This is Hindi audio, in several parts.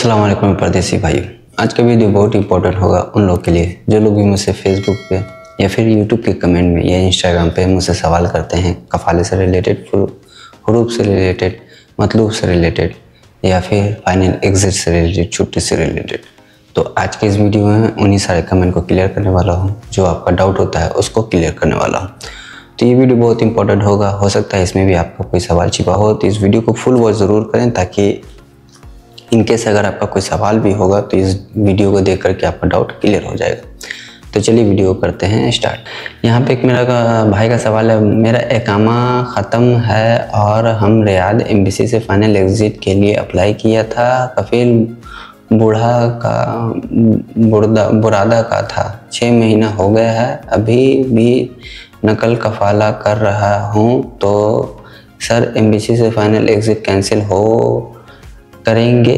अस्सलाम वालेकुम परदेसी भाइयों। आज का वीडियो बहुत इंपॉर्टेंट होगा उन लोग के लिए जो लोग भी मुझसे फेसबुक पे या फिर यूट्यूब के कमेंट में या इंस्टाग्राम पे मुझसे सवाल करते हैं कफाले से रिलेटेड, हुरूफ से रिलेटेड, मतलूब से रिलेटेड या फिर फाइनल एग्जिट से रिलेटेड, छुट्टी से रिलेटेड। तो आज के इस वीडियो में उन्हीं सारे कमेंट को क्लियर करने वाला हूँ। जो आपका डाउट होता है उसको क्लियर करने वाला हूँ। तो ये वीडियो बहुत इंपॉर्टेंट होगा। हो सकता है इसमें भी आपका कोई सवाल छिपा हो, तो इस वीडियो को फुल वॉच ज़रूर करें ताकि इनकेस अगर आपका कोई सवाल भी होगा तो इस वीडियो को देख करके आपका डाउट क्लियर हो जाएगा। तो चलिए वीडियो करते हैं स्टार्ट। यहाँ पे एक मेरा भाई का सवाल है, मेरा इकामा ख़त्म है और हम रियाद एम्बेसी से फाइनल एग्ज़िट के लिए अप्लाई किया था। कफील बुरादा का था। 6 महीना हो गया है, अभी भी नकल कफाला कर रहा हूँ। तो सर एम्बेसी से फाइनल एग्ज़िट कैंसिल हो करेंगे?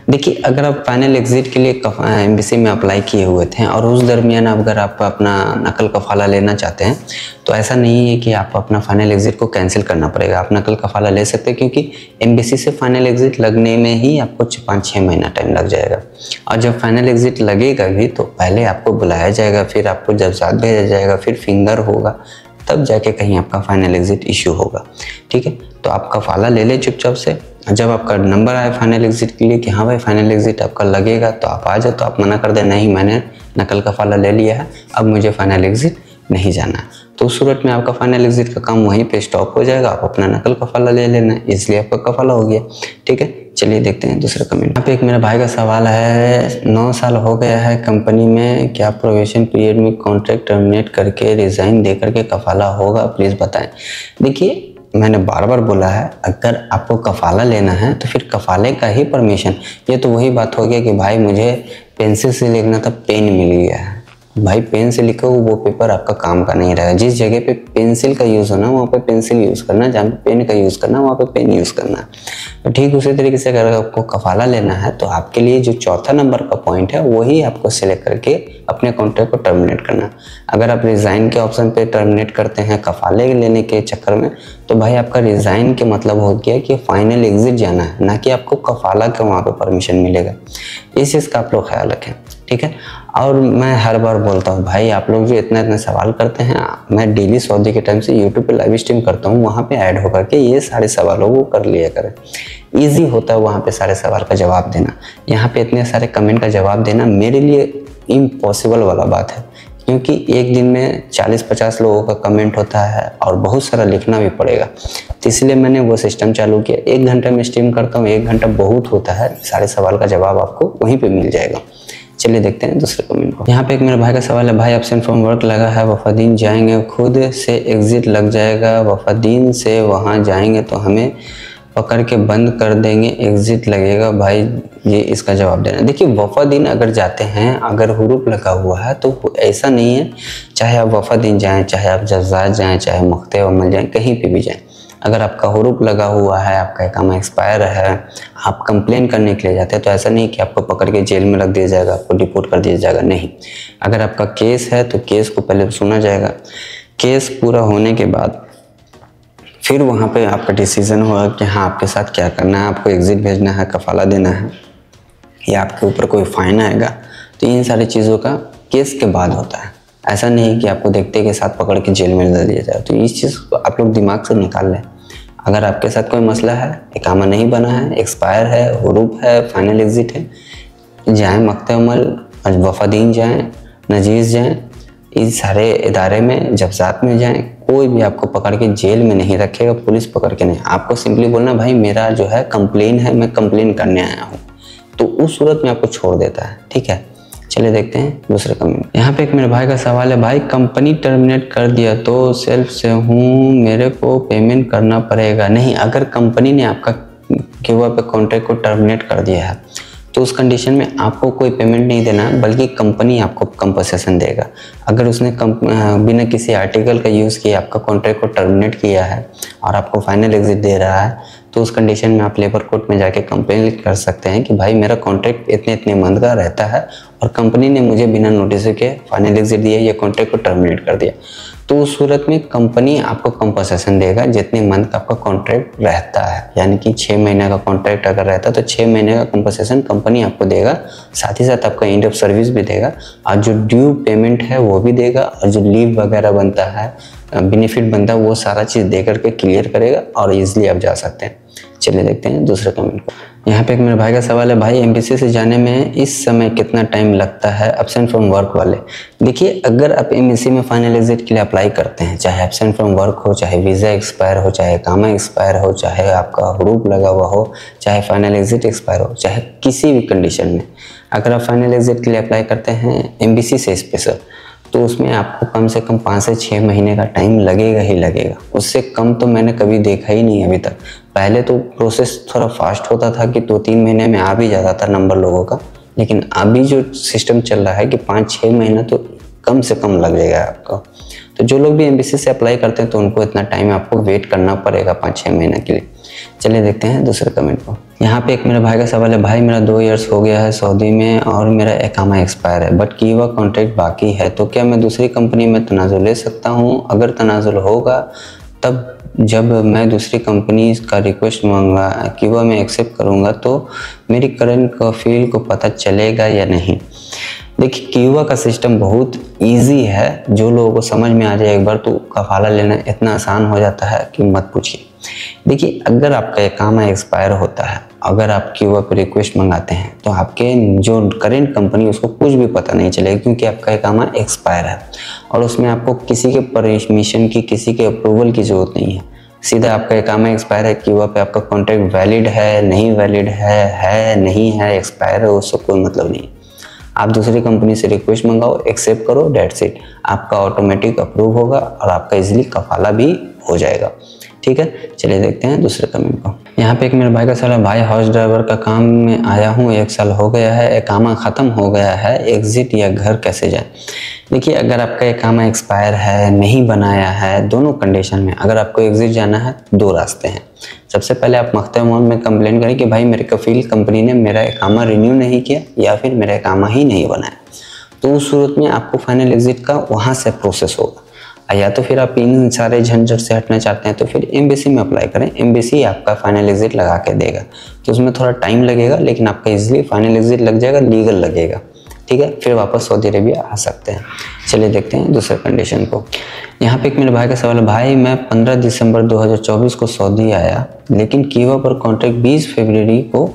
देखिए, अगर आप फाइनल एग्ज़िट के लिए एम्बेसी में अप्लाई किए हुए थे और उस दरमियान अगर आप अपना नकल कफाला लेना चाहते हैं तो ऐसा नहीं है कि आप अपना फाइनल एग्ज़िट को कैंसिल करना पड़ेगा। आप नकल कफाला ले सकते हैं क्योंकि एम्बेसी से फाइनल एग्ज़िट लगने में ही आपको 5-6 महीना टाइम लग जाएगा। और जब फाइनल एग्ज़िट लगेगा भी तो पहले आपको बुलाया जाएगा, फिर आपको जब साथ भेजा जाएगा, फिर फिंगर होगा, तब जाके कहीं आपका फाइनल एग्ज़िट इशू होगा। ठीक है, तो आप कफाला ले लें चुपचाप से। जब आपका नंबर आए फाइनल एग्ज़िट के लिए कि हाँ भाई फाइनल एग्ज़िट आपका लगेगा तो आप आ जाओ, तो आप मना कर दें नहीं मैंने नकल कफाला ले लिया है, अब मुझे फाइनल एग्ज़िट नहीं जाना है। तो उस सूरत में आपका फाइनल एग्ज़िट का काम वहीं पे स्टॉप हो जाएगा। आप अपना नकल कफाला ले लेना, इसलिए आपका कफाला हो गया। ठीक है, चलिए देखते हैं दूसरा कमेंट। यहाँ पे एक मेरा भाई का सवाल है, 9 साल हो गया है कंपनी में, क्या प्रोबेशन पीरियड में कॉन्ट्रैक्ट टर्मिनेट करके रिज़ाइन दे करके कफाला होगा? प्लीज़ बताएं। देखिए, मैंने बार बार बोला है, अगर आपको कफाला लेना है तो फिर कफाले का ही परमिशन। ये तो वही बात हो गया कि भाई मुझे पेंसिल से लिखना था, पेन मिल गया है। भाई पेन से लिखो वो पेपर आपका काम का नहीं रहेगा। जिस जगह पे पेंसिल का यूज़ होना वहाँ पे पेंसिल यूज़ करना, जहाँ पे पेन का यूज़ करना वहाँ पे पेन यूज़ करना। तो ठीक उसी तरीके से अगर आपको कफाला लेना है तो आपके लिए जो चौथा नंबर का पॉइंट है वही आपको सिलेक्ट करके अपने कॉन्ट्रैक्ट को टर्मिनेट करना। अगर आप रिज़ाइन के ऑप्शन पे टर्मिनेट करते हैं कफाले लेने के चक्कर में, तो भाई आपका रिज़ाइन के मतलब हो गया कि फाइनल एग्ज़िट जाना है, ना कि आपको कफाला का वहाँ पे परमिशन मिलेगा। इस चीज़ का आप लोग ख्याल रखें। ठीक है, और मैं हर बार बोलता हूँ भाई, आप लोग जो इतना सवाल करते हैं, मैं डेली सऊदी के टाइम से यूट्यूब पे लाइव स्ट्रीम करता हूँ, वहाँ पे ऐड होकर के ये सारे सवालों को कर लिया करें। ईजी होता है वहाँ पे सारे सवाल का जवाब देना। यहाँ पे इतने सारे कमेंट का जवाब देना मेरे लिए इम्पॉसिबल वाला बात है, क्योंकि एक दिन में 40-50 लोगों का कमेंट होता है और बहुत सारा लिखना भी पड़ेगा। तो इसलिए मैंने वो सिस्टम चालू किया। 1 घंटे में स्ट्रीम करता हूँ, 1 घंटा बहुत होता है, सारे सवाल का जवाब आपको वहीं पे मिल जाएगा। चलिए देखते हैं दूसरे कमेंट को। यहाँ पे एक मेरे भाई का सवाल है, भाई एब्सेंट फ्रॉम वर्क लगा है, वफादीन जाएंगे, खुद से एग्ज़िट लग जाएगा, वफादीन से वहाँ जाएंगे तो हमें पकड़ के बंद कर देंगे, एग्ज़िट लगेगा भाई, ये इसका जवाब देना। देखिए, वफादीन अगर जाते हैं, अगर हुरूफ लगा हुआ है तो ऐसा नहीं है, चाहे आप वफादीन जाएँ, चाहे आप जज़्ज़ात जाएँ, चाहे मुख्ते अमल जाएँ, कहीं पे भी जाएँ, अगर आपका हुरूफ लगा हुआ है, आपका इकामा एक्सपायर है, आप कंप्लेन करने के लिए जाते हैं, तो ऐसा नहीं कि आपको पकड़ के जेल में रख दिया जाएगा, आपको डिपोर्ट कर दिया जाएगा। नहीं, अगर आपका केस है तो केस को पहले सुना जाएगा। केस पूरा होने के बाद फिर वहाँ पे आपका डिसीज़न होगा कि हाँ आपके साथ क्या करना है, आपको एग्ज़िट भेजना है, कफाला देना है, या आपके ऊपर कोई फ़ाइन आएगा। तो इन सारी चीज़ों का केस के बाद होता है। ऐसा नहीं कि आपको देखते के साथ पकड़ के जेल में डाल दिया जाए। तो इस चीज़ को आप लोग दिमाग से निकाल लें। अगर आपके साथ कोई मसला है, इकामा नहीं बना है, एक्सपायर है, हुरूफ है, फाइनल एग्ज़िट है, जाएँ मख्ते अमल, वफादीन जाएँ, नजीज़ जाएँ, इस सारे इदारे में जब्ज़ात में जाएँ, कोई भी आपको पकड़ के जेल में नहीं रखेगा, पुलिस पकड़ के नहीं। आपको सिंपली बोलना भाई मेरा जो है कंप्लेन है, मैं कंप्लेन करने आया हूँ, तो उस सूरत में आपको छोड़ देता है। ठीक है, चलिए देखते हैं दूसरे कमेंट। यहाँ पे एक मेरे भाई का सवाल है, भाई कंपनी टर्मिनेट कर दिया तो सेल्फ से हूँ, मेरे को पेमेंट करना पड़ेगा? नहीं, अगर कंपनी ने आपका गिव अप कॉन्ट्रैक्ट को टर्मिनेट कर दिया है तो उस कंडीशन में आपको कोई पेमेंट नहीं देना है, बल्कि कंपनी आपको कंपनसेशन देगा। अगर उसने बिना किसी आर्टिकल का यूज़ किए आपका कॉन्ट्रैक्ट को टर्मिनेट किया है और आपको फाइनल एग्ज़िट दे रहा है, तो उस कंडीशन में आप लेबर कोर्ट में जाके कंप्लेन कर सकते हैं कि भाई मेरा कॉन्ट्रैक्ट इतने मंथ का रहता है और कंपनी ने मुझे बिना नोटिस के फाइनल एग्ज़िट दिया, ये कॉन्ट्रैक्ट को टर्मिनेट कर दिया। तो उस सूरत में कंपनी आपको कंपनसेशन देगा जितने मंथ का आपका कॉन्ट्रैक्ट रहता है, यानी कि 6 महीने का कॉन्ट्रैक्ट अगर रहता है तो 6 महीने का कंपनसेशन कंपनी आपको देगा, साथ ही साथ आपका एंड ऑफ सर्विस भी देगा और जो ड्यू पेमेंट है वो भी देगा, और जो लीव वगैरह बनता है, बेनिफिट बनता है, वो सारा चीज़ दे करके क्लियर करेगा और ईजिली आप जा सकते हैं। चलिए देखते हैं दूसरे कमेंट को। यहाँ पे एक मेरे भाई का सवाल है, भाई एमबीसी से जाने में इस समय कितना टाइम लगता है एब्सेंट फ्रॉम वर्क वाले। देखिए, अगर आप एमबीसी में फाइनल एग्जिट के लिए अप्लाई करते हैं, चाहे एब्सेंट फ्रॉम वर्क हो, चाहे वीज़ा एक्सपायर हो, चाहे कामा एक्सपायर हो, चाहे आपका हरूप लगा हुआ हो, चाहे फाइनल एग्जिट एक्सपायर हो, चाहे किसी भी कंडीशन में अगर आप फाइनल एग्जिट के लिए अप्लाई करते हैं एमबीसी से स्पेशल, तो उसमें आपको कम से कम 5 से 6 महीने का टाइम लगेगा ही लगेगा। उससे कम तो मैंने कभी देखा ही नहीं अभी तक। पहले तो प्रोसेस थोड़ा फास्ट होता था कि 2-3 महीने में आ भी जाता था नंबर लोगों का, लेकिन अभी जो सिस्टम चल रहा है कि 5-6 महीना तो कम से कम लग जाएगा आपको। तो जो लोग भी एमबीसी से अप्लाई करते हैं तो उनको इतना टाइम आपको वेट करना पड़ेगा 5-6 महीने के लिए। चलिए देखते हैं दूसरे कमेंट को। यहाँ पे एक मेरे भाई का सवाल है, भाई मेरा 2 इयर्स हो गया है सऊदी में और मेरा इकामा एक्सपायर है बट कीवा कॉन्ट्रैक्ट बाकी है, तो क्या मैं दूसरी कंपनी में तनाजुल ले सकता हूँ? अगर तनाजुल होगा तब जब मैं दूसरी कंपनी का रिक्वेस्ट मांगा कीवा में एक्सेप्ट करूँगा तो मेरी करंट कफील को पता चलेगा या नहीं? देखिए, कीवा का सिस्टम बहुत इजी है, जो लोगों को समझ में आ जाए एक बार तो कफाला लेना इतना आसान हो जाता है कि मत पूछिए। देखिए, अगर आपका इकामा एक्सपायर होता है, अगर आप कीवा पे रिक्वेस्ट मंगाते हैं तो आपके जो करेंट कंपनी उसको कुछ भी पता नहीं चलेगा, क्योंकि आपका इकामा एक्सपायर है और उसमें आपको किसी के परमिशन की, किसी के अप्रूवल की ज़रूरत नहीं है। सीधा आपका इकामा एक्सपायर है, कीवा पे आपका कॉन्ट्रैक्ट वैलिड है, नहीं वैलिड है नहीं है, एक्सपायर है, उससे कोई मतलब नहीं। आप दूसरी कंपनी से रिक्वेस्ट मंगाओ, एक्सेप्ट करो, डेट्स इट। आपका ऑटोमेटिक अप्रूव होगा और आपका इजीली कफाला भी हो जाएगा। ठीक है, चलिए देखते हैं दूसरे कमेंट को। यहाँ पे एक मेरे भाई का सवाल है, भाई हाउस ड्राइवर का काम में आया हूँ, 1 साल हो गया है, इकामा ख़त्म हो गया है, एग्जिट या घर कैसे जाए? देखिए, अगर आपका इकामा एक्सपायर है, नहीं बनाया है, दोनों कंडीशन में अगर आपको एग्जिट जाना है 2 रास्ते हैं। सबसे पहले आप मख्तर मोहन में कंप्लेन करें कि भाई मेरे कफील कंपनी ने मेरा इकामा रिन्यू नहीं किया या फिर मेरा इकामा ही नहीं बनाया, तो उस सूरत में आपको फाइनल एग्जिट का वहाँ से प्रोसेस होगा। या तो फिर आप इन सारे झंझट से हटना चाहते हैं तो फिर एमबीसी में अप्लाई करें, एमबीसी आपका फाइनल एग्जिट लगा के देगा, तो उसमें थोड़ा टाइम लगेगा लेकिन आपका इजीली फाइनल एग्जिट लग जाएगा, लीगल लगेगा। ठीक है, फिर वापस सऊदी अरेबिया आ सकते हैं। चलिए देखते हैं दूसरे कंडीशन को। यहाँ पे एक मेरे भाई का सवाल है, भाई मैं 15 दिसंबर 2024 को सऊदी आया लेकिन कीवा पर कॉन्ट्रैक्ट 20 फरवरी को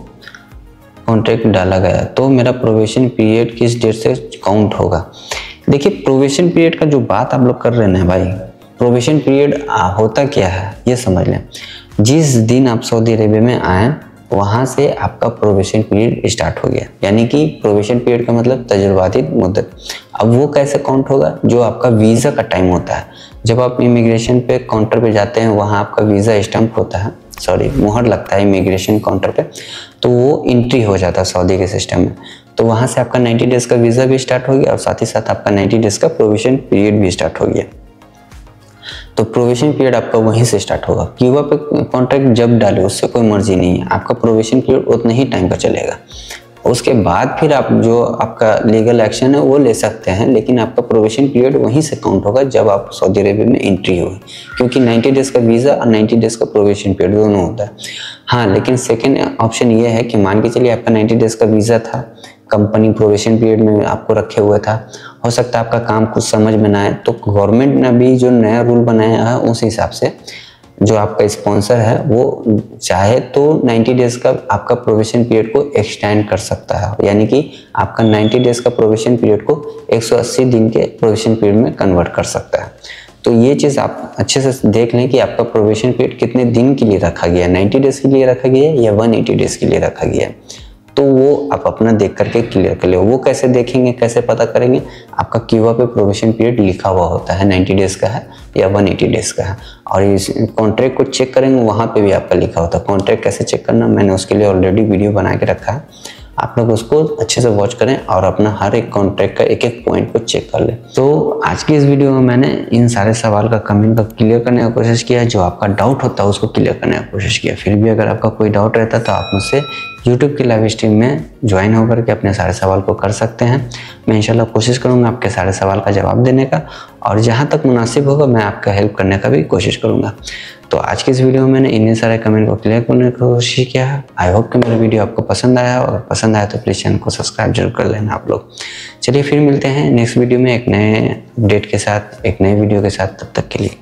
कॉन्ट्रैक्ट डाला गया, तो मेरा प्रोबेशन पीरियड किस डेट से काउंट होगा? देखिए, प्रोबेशन पीरियड का जो बात आप लोग कर रहे हैं भाई, प्रोबेशन पीरियड होता क्या है ये समझ लें। जिस दिन आप सऊदी अरेबिया में आए वहाँ से आपका प्रोबेशन पीरियड स्टार्ट हो गया, यानी कि प्रोबेशन पीरियड का मतलब तजुर्बाती मुद्दत। अब वो कैसे काउंट होगा? जो आपका वीज़ा का टाइम होता है, जब आप इमिग्रेशन पे काउंटर पे जाते हैं वहाँ आपका वीज़ा स्टैंप होता है, मुहर लगता है इमिग्रेशन काउंटर पे, तो वो एंट्री हो जाता है सऊदी के सिस्टम में। तो वहाँ से आपका 90 डेज़ का वीज़ा भी स्टार्ट हो गया और साथ ही साथ आपका 90 डेज़ का प्रोविजन पीरियड भी स्टार्ट हो गया। तो प्रोविजन पीरियड आपका वहीं से स्टार्ट होगा। कीवा पे कॉन्ट्रैक्ट जब डाले उससे कोई मर्जी नहीं है, आपका प्रोविजन पीरियड उतना ही टाइम का चलेगा। उसके बाद फिर आप जो आपका लीगल एक्शन है वो ले सकते हैं, लेकिन आपका प्रोविजन पीरियड वहीं से काउंट होगा जब आप सऊदी अरेबिया में एंट्री हुई, क्योंकि 90 डेज़ का वीज़ा और 90 डेज़ का प्रोविजन पीरियड दोनों होता है। हाँ, लेकिन सेकेंड ऑप्शन ये है कि मान के चलिए आपका 90 डेज़ का वीज़ा था, कंपनी प्रोबेशन पीरियड में आपको रखे हुए था, हो सकता है आपका काम कुछ समझ में ना आए, तो गवर्नमेंट ने भी जो नया रूल बनाया है उस हिसाब से जो आपका स्पॉन्सर है वो चाहे तो 90 डेज़ का आपका प्रोबेशन पीरियड को एक्सटेंड कर सकता है, यानी कि आपका 90 डेज़ का प्रोबेशन पीरियड को 180 दिन के प्रोबेशन पीरियड में कन्वर्ट कर सकता है। तो ये चीज़ आप अच्छे से देख लें कि आपका प्रोबेशन पीरियड कितने दिन के लिए रखा गया है, 90 डेज़ के लिए रखा गया है या 180 डेज़ के लिए रखा गया है, तो वो आप अपना देख करके क्लियर कर ले। वो कैसे देखेंगे, कैसे पता करेंगे? आपका कीवा पे प्रोबेशन पीरियड लिखा हुआ होता है, 90 डेज़ का है या 180 डेज़ का है, और इस कॉन्ट्रैक्ट को चेक करेंगे वहाँ पे भी आपका लिखा होता है। कॉन्ट्रैक्ट कैसे चेक करना, मैंने उसके लिए ऑलरेडी वीडियो बना के रखा है, आप लोग उसको अच्छे से वॉच करें और अपना हर एक कॉन्ट्रैक्ट का एक एक पॉइंट को चेक कर लें। तो आज की इस वीडियो में मैंने इन सारे सवाल का कमेंट का क्लियर करने का कोशिश किया, जो आपका डाउट होता है उसको क्लियर करने का कोशिश किया। फिर भी अगर आपका कोई डाउट रहता है तो आप मुझसे यूट्यूब की लाइव स्ट्रीम में ज्वाइन होकर के अपने सारे सवाल को कर सकते हैं। मैं इंशाल्लाह कोशिश करूँगा आपके सारे सवाल का जवाब देने का, और जहाँ तक मुनासिब होगा मैं आपका हेल्प करने का भी कोशिश करूँगा। तो आज की इस वीडियो में मैंने इन्हीं सारे कमेंट को क्लियर करने की कोशिश किया है। आई होप कि मेरा वीडियो आपको पसंद आया, और पसंद आया तो प्लीज़ चैनल को सब्सक्राइब जरूर कर लेना आप लोग। चलिए फिर मिलते हैं नेक्स्ट वीडियो में एक नए अपडेट के साथ, एक नए वीडियो के साथ। तब तक के लिए